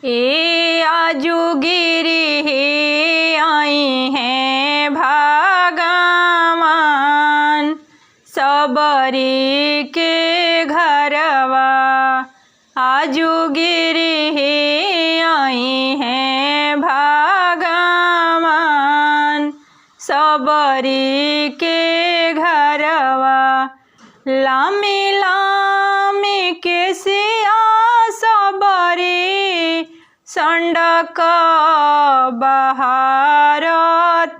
ए आजू गिरी आई हैं भगवान सबरी के घरवा। आजू गिरी आई हैं भगवान सबरी के घरवा। लामी लामी के सिया सबरी संडक बहार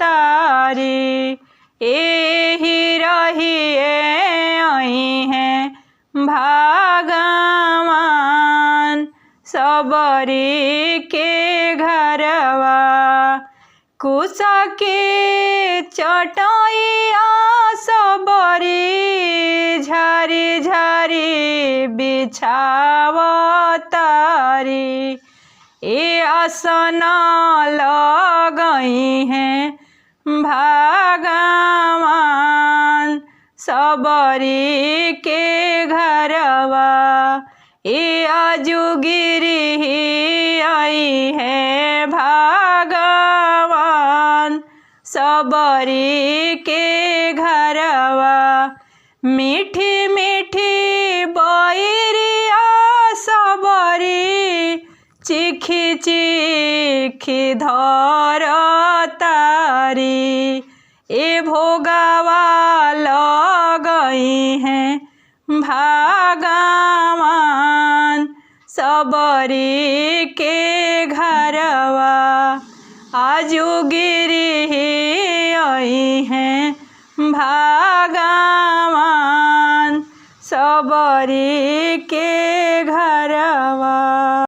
तारी। एही रहिए आई हैं भगवान सबरी के घरवा। कुसा के चटाइया सबरी झारी झारी बिछावतारी। ए आसन लगई हैं भगवान सबरी के घरवा। ए आजू गिरी आई है भगवान सबरी के घरवा। मीठी मीठी बैरिया सबरी चिखी चिखी धर तारी। ए भोगावा लगई हैं भगवान सबरी के घरवा। आजू गिरी आई हैं भगवान सबरी के घरवा।